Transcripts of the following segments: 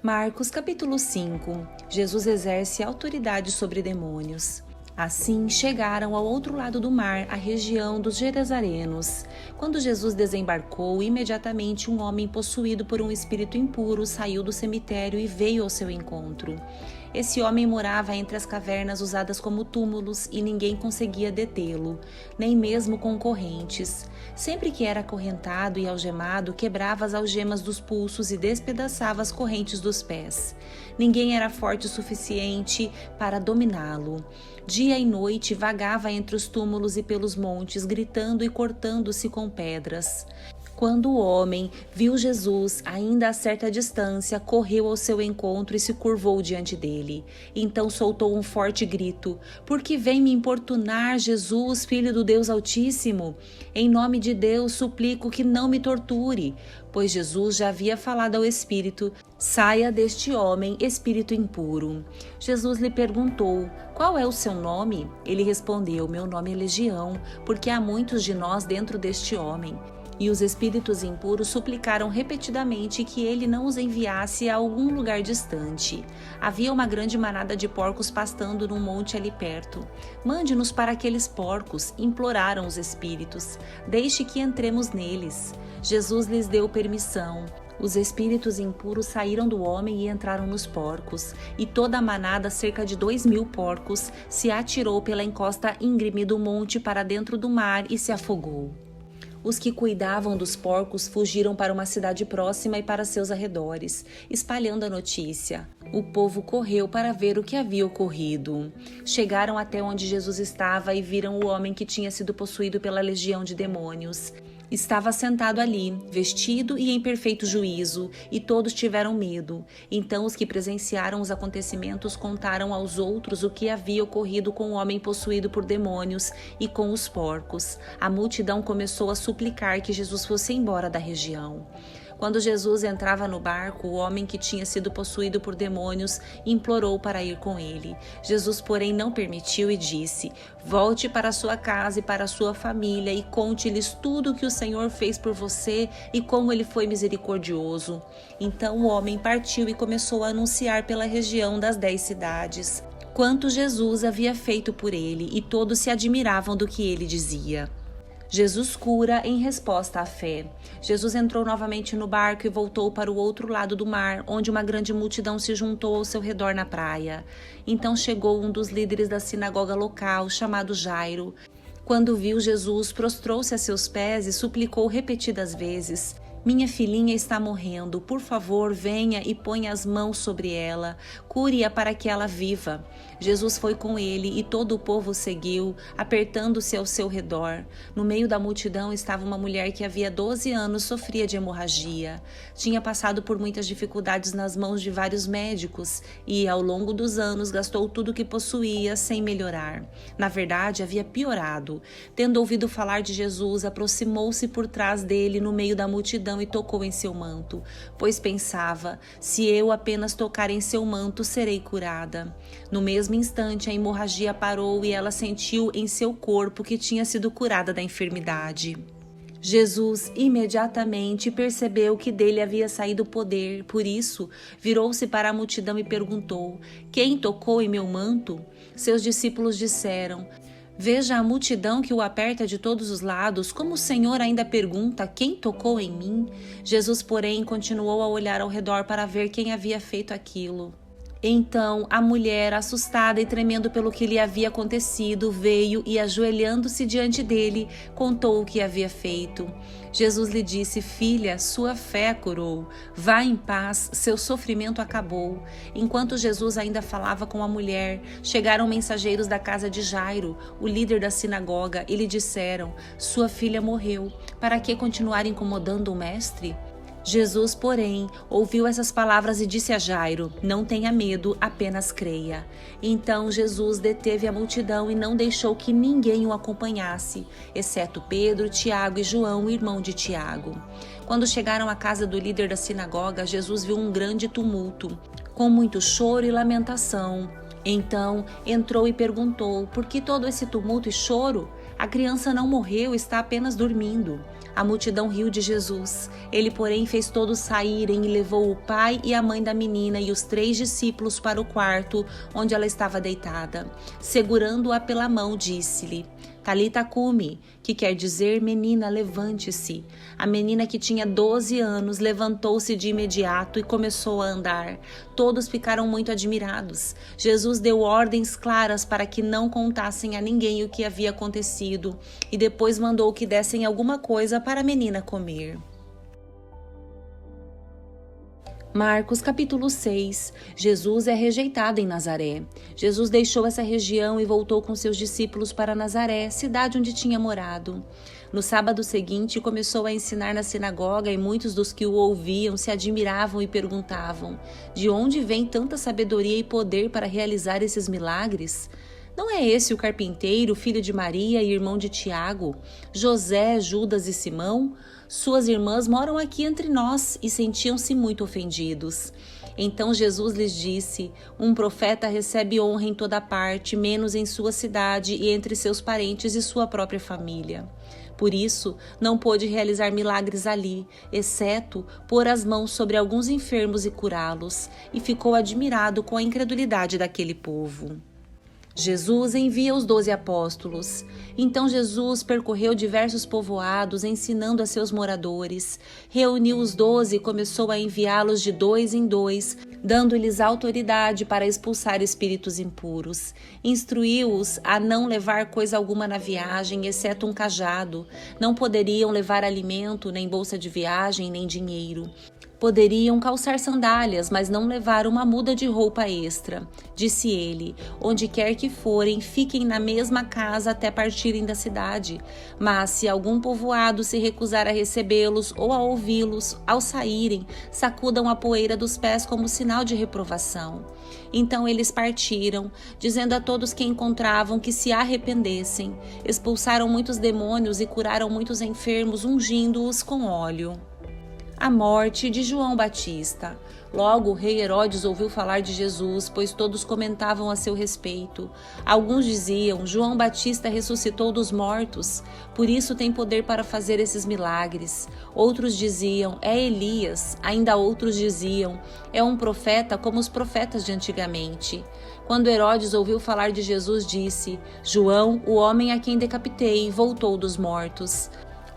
Marcos capítulo 5. Jesus exerce autoridade sobre demônios. Assim chegaram ao outro lado do mar, a região dos Gerazarenos. Quando Jesus desembarcou, imediatamente um homem possuído por um espírito impuro saiu do cemitério e veio ao seu encontro. Esse homem morava entre as cavernas usadas como túmulos e ninguém conseguia detê-lo, nem mesmo com correntes. Sempre que era acorrentado e algemado, quebrava as algemas dos pulsos e despedaçava as correntes dos pés. Ninguém era forte o suficiente para dominá-lo. Dia e noite vagava entre os túmulos e pelos montes, gritando e cortando-se com pedras. Quando o homem viu Jesus, ainda a certa distância, correu ao seu encontro e se curvou diante dele. Então soltou um forte grito: "Por que vem me importunar, Jesus, Filho do Deus Altíssimo? Em nome de Deus, suplico que não me torture." Pois Jesus já havia falado ao espírito: "Saia deste homem, espírito impuro." Jesus lhe perguntou: "Qual é o seu nome?" Ele respondeu: "Meu nome é Legião, porque há muitos de nós dentro deste homem." E os espíritos impuros suplicaram repetidamente que ele não os enviasse a algum lugar distante. Havia uma grande manada de porcos pastando num monte ali perto. "Mande-nos para aqueles porcos", imploraram os espíritos. "Deixe que entremos neles." Jesus lhes deu permissão. Os espíritos impuros saíram do homem e entraram nos porcos, e toda a manada, cerca de 2.000 porcos, se atirou pela encosta íngreme do monte para dentro do mar e se afogou. Os que cuidavam dos porcos fugiram para uma cidade próxima e para seus arredores, espalhando a notícia. O povo correu para ver o que havia ocorrido. Chegaram até onde Jesus estava e viram o homem que tinha sido possuído pela legião de demônios. Estava sentado ali, vestido e em perfeito juízo, e todos tiveram medo. Então os que presenciaram os acontecimentos contaram aos outros o que havia ocorrido com o homem possuído por demônios e com os porcos. A multidão começou a suplicar que Jesus fosse embora da região. Quando Jesus entrava no barco, o homem que tinha sido possuído por demônios implorou para ir com ele. Jesus, porém, não permitiu e disse: "Volte para sua casa e para sua família e conte-lhes tudo o que o Senhor fez por você e como ele foi misericordioso." Então o homem partiu e começou a anunciar pela região das 10 cidades quanto Jesus havia feito por ele, e todos se admiravam do que ele dizia. Jesus cura em resposta à fé. Jesus entrou novamente no barco e voltou para o outro lado do mar, onde uma grande multidão se juntou ao seu redor na praia. Então chegou um dos líderes da sinagoga local, chamado Jairo. Quando viu Jesus, prostrou-se a seus pés e suplicou repetidas vezes: "Minha filhinha está morrendo, por favor, venha e ponha as mãos sobre ela, cure-a para que ela viva." Jesus foi com ele e todo o povo o seguiu, apertando-se ao seu redor. No meio da multidão estava uma mulher que havia 12 anos sofria de hemorragia. Tinha passado por muitas dificuldades nas mãos de vários médicos e, ao longo dos anos, gastou tudo o que possuía sem melhorar. Na verdade, havia piorado. Tendo ouvido falar de Jesus, aproximou-se por trás dele no meio da multidão e tocou em seu manto, pois pensava: "Se eu apenas tocar em seu manto, serei curada." No mesmo instante, a hemorragia parou e ela sentiu em seu corpo que tinha sido curada da enfermidade. Jesus imediatamente percebeu que dele havia saído poder, por isso virou-se para a multidão e perguntou: "Quem tocou em meu manto?" Seus discípulos disseram: "Veja a multidão que o aperta de todos os lados, como o Senhor ainda pergunta: 'Quem tocou em mim?'" Jesus, porém, continuou a olhar ao redor para ver quem havia feito aquilo. Então a mulher, assustada e tremendo pelo que lhe havia acontecido, veio e, ajoelhando-se diante dele, contou o que havia feito. Jesus lhe disse: "Filha, sua fé a curou. Vá em paz, seu sofrimento acabou." Enquanto Jesus ainda falava com a mulher, chegaram mensageiros da casa de Jairo, o líder da sinagoga, e lhe disseram: "Sua filha morreu. Para que continuar incomodando o mestre?" Jesus, porém, ouviu essas palavras e disse a Jairo: "Não tenha medo, apenas creia." Então Jesus deteve a multidão e não deixou que ninguém o acompanhasse, exceto Pedro, Tiago e João, irmão de Tiago. Quando chegaram à casa do líder da sinagoga, Jesus viu um grande tumulto, com muito choro e lamentação. Então entrou e perguntou: "Por que todo esse tumulto e choro?" A criança não morreu, está apenas dormindo. A multidão riu de Jesus. Ele, porém, fez todos saírem e levou o pai e a mãe da menina e os 3 discípulos para o quarto onde ela estava deitada. Segurando-a pela mão, disse-lhe: Talita cumi, que quer dizer, menina, levante-se. A menina, que tinha 12 anos, levantou-se de imediato e começou a andar. Todos ficaram muito admirados. Jesus deu ordens claras para que não contassem a ninguém o que havia acontecido e depois mandou que dessem alguma coisa para a menina comer. Marcos capítulo 6. Jesus é rejeitado em Nazaré. Jesus deixou essa região e voltou com seus discípulos para Nazaré, cidade onde tinha morado. No sábado seguinte, começou a ensinar na sinagoga e muitos dos que o ouviam se admiravam e perguntavam: de onde vem tanta sabedoria e poder para realizar esses milagres? Não é esse o carpinteiro, filho de Maria e irmão de Tiago, José, Judas e Simão? Suas irmãs moram aqui entre nós, e sentiam-se muito ofendidos. Então Jesus lhes disse: um profeta recebe honra em toda parte, menos em sua cidade e entre seus parentes e sua própria família. Por isso, não pôde realizar milagres ali, exceto pôr as mãos sobre alguns enfermos e curá-los, e ficou admirado com a incredulidade daquele povo. Jesus envia os 12 apóstolos. Então Jesus percorreu diversos povoados, ensinando a seus moradores. Reuniu os 12 e começou a enviá-los de 2 em 2, dando-lhes autoridade para expulsar espíritos impuros. Instruiu-os a não levar coisa alguma na viagem, exceto um cajado. Não poderiam levar alimento, nem bolsa de viagem, nem dinheiro. Poderiam calçar sandálias, mas não levar uma muda de roupa extra. Disse ele: onde quer que forem, fiquem na mesma casa até partirem da cidade. Mas se algum povoado se recusar a recebê-los ou a ouvi-los, ao saírem, sacudam a poeira dos pés como sinal de reprovação. Então eles partiram, dizendo a todos que encontravam que se arrependessem. Expulsaram muitos demônios e curaram muitos enfermos, ungindo-os com óleo. A morte de João Batista. Logo o rei Herodes ouviu falar de Jesus, pois todos comentavam a seu respeito. Alguns diziam: João Batista ressuscitou dos mortos, por isso tem poder para fazer esses milagres. Outros diziam: é Elias. Ainda outros diziam: é um profeta como os profetas de antigamente. Quando Herodes ouviu falar de Jesus, disse: João, o homem a quem decapitei, voltou dos mortos.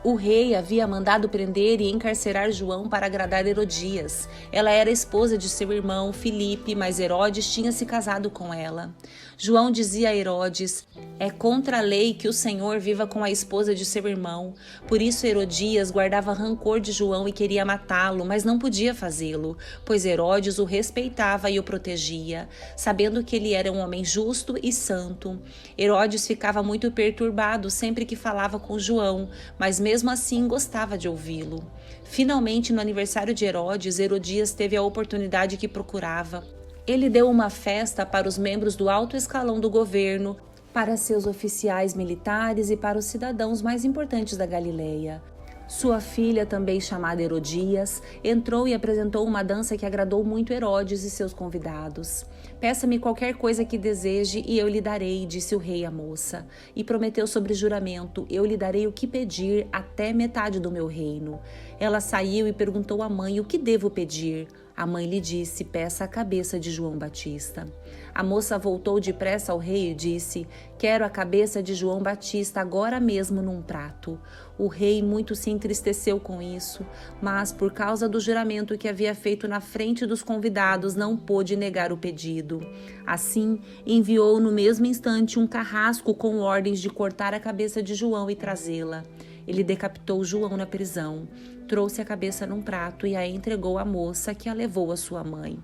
O rei havia mandado prender e encarcerar João para agradar Herodias. Ela era esposa de seu irmão Filipe, mas Herodes tinha se casado com ela. João dizia a Herodes: é contra a lei que o Senhor viva com a esposa de seu irmão. Por isso Herodias guardava rancor de João e queria matá-lo, mas não podia fazê-lo, pois Herodes o respeitava e o protegia, sabendo que ele era um homem justo e santo. Herodes ficava muito perturbado sempre que falava com João, mas mesmo assim gostava de ouvi-lo. Finalmente, no aniversário de Herodes, Herodias teve a oportunidade que procurava. Ele deu uma festa para os membros do alto escalão do governo, para seus oficiais militares e para os cidadãos mais importantes da Galileia. Sua filha, também chamada Herodias, entrou e apresentou uma dança que agradou muito Herodes e seus convidados. Peça-me qualquer coisa que deseje e eu lhe darei, disse o rei à moça. E prometeu sobre juramento: eu lhe darei o que pedir, até metade do meu reino. Ela saiu e perguntou à mãe: o que devo pedir? A mãe lhe disse: peça a cabeça de João Batista. A moça voltou depressa ao rei e disse: quero a cabeça de João Batista agora mesmo num prato. O rei muito se entristeceu com isso, mas por causa do juramento que havia feito na frente dos convidados, não pôde negar o pedido. Assim, enviou no mesmo instante um carrasco com ordens de cortar a cabeça de João e trazê-la. Ele decapitou João na prisão, trouxe a cabeça num prato e a entregou à moça, que a levou à sua mãe.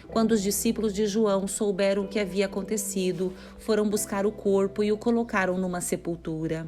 Quando os discípulos de João souberam o que havia acontecido, foram buscar o corpo e o colocaram numa sepultura.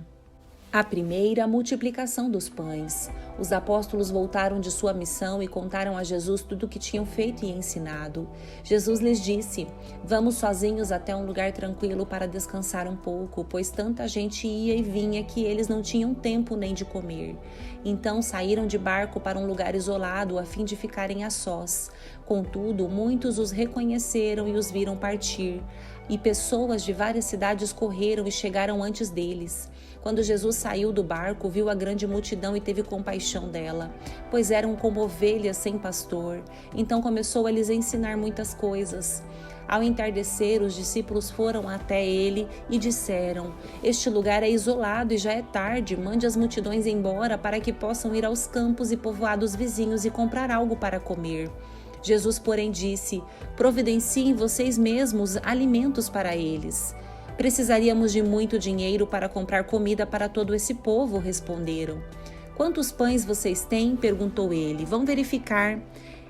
A primeira, a multiplicação dos pães. Os apóstolos voltaram de sua missão e contaram a Jesus tudo o que tinham feito e ensinado. Jesus lhes disse: vamos sozinhos até um lugar tranquilo para descansar um pouco, pois tanta gente ia e vinha que eles não tinham tempo nem de comer. Então saíram de barco para um lugar isolado a fim de ficarem a sós. Contudo, muitos os reconheceram e os viram partir, e pessoas de várias cidades correram e chegaram antes deles. Quando Jesus saiu do barco, viu a grande multidão e teve compaixão dela, pois eram como ovelhas sem pastor. Então começou a lhes ensinar muitas coisas. Ao entardecer, os discípulos foram até ele e disseram: Este lugar é isolado e já é tarde, mande as multidões embora para que possam ir aos campos e povoados vizinhos e comprar algo para comer. Jesus, porém, disse: Providenciem vocês mesmos alimentos para eles. Precisaríamos de muito dinheiro para comprar comida para todo esse povo, responderam. Quantos pães vocês têm? Perguntou ele. Vão verificar.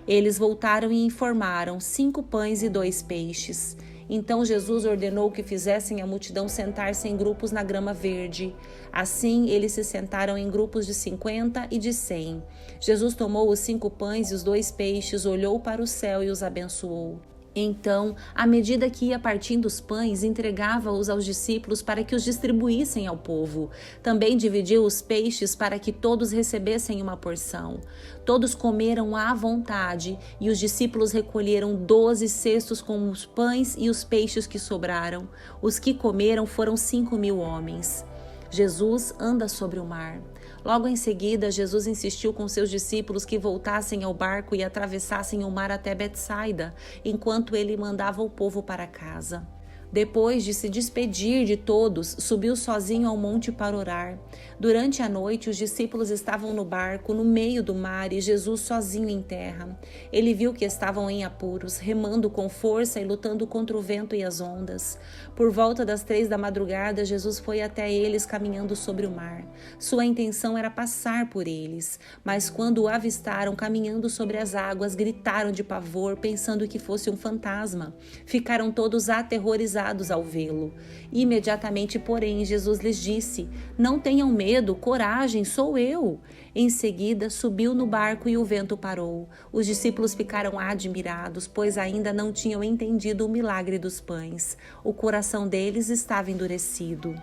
Eles voltaram e informaram: 5 pães e 2 peixes. Então Jesus ordenou que fizessem a multidão sentar-se em grupos na grama verde. Assim, eles se sentaram em grupos de 50 e de 100. Jesus tomou os 5 pães e os 2 peixes, olhou para o céu e os abençoou. Então, à medida que ia partindo os pães, entregava-os aos discípulos para que os distribuíssem ao povo. Também dividiu os peixes para que todos recebessem uma porção. Todos comeram à vontade e os discípulos recolheram 12 cestos com os pães e os peixes que sobraram. Os que comeram foram 5.000 homens. Jesus anda sobre o mar. Logo em seguida, Jesus insistiu com seus discípulos que voltassem ao barco e atravessassem o mar até Betsaida, enquanto ele mandava o povo para casa. Depois de se despedir de todos, subiu sozinho ao monte para orar. Durante a noite, os discípulos estavam no barco, no meio do mar, e Jesus sozinho em terra. Ele viu que estavam em apuros, remando com força e lutando contra o vento e as ondas. Por volta das 3 da madrugada, Jesus foi até eles caminhando sobre o mar. Sua intenção era passar por eles, mas quando o avistaram caminhando sobre as águas, gritaram de pavor, pensando que fosse um fantasma. Ficaram todos aterrorizados ao vê-lo. Imediatamente, porém, Jesus lhes disse: Não tenham medo, coragem, sou eu. Em seguida, subiu no barco e o vento parou. Os discípulos ficaram admirados, pois ainda não tinham entendido o milagre dos pães. O coração deles estava endurecido.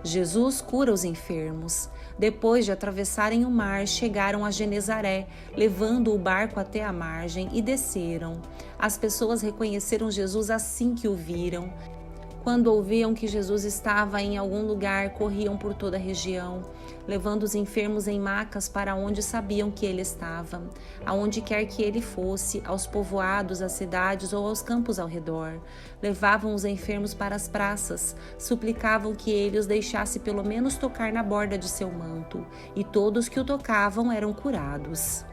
Jesus cura os enfermos. Depois de atravessarem o mar, chegaram a Genezaré, levando o barco até a margem e desceram. As pessoas reconheceram Jesus assim que o viram. Quando ouviam que Jesus estava em algum lugar, corriam por toda a região, levando os enfermos em macas para onde sabiam que ele estava. Aonde quer que ele fosse, aos povoados, às cidades ou aos campos ao redor. Levavam os enfermos para as praças, suplicavam que ele os deixasse pelo menos tocar na borda de seu manto, e todos que o tocavam eram curados.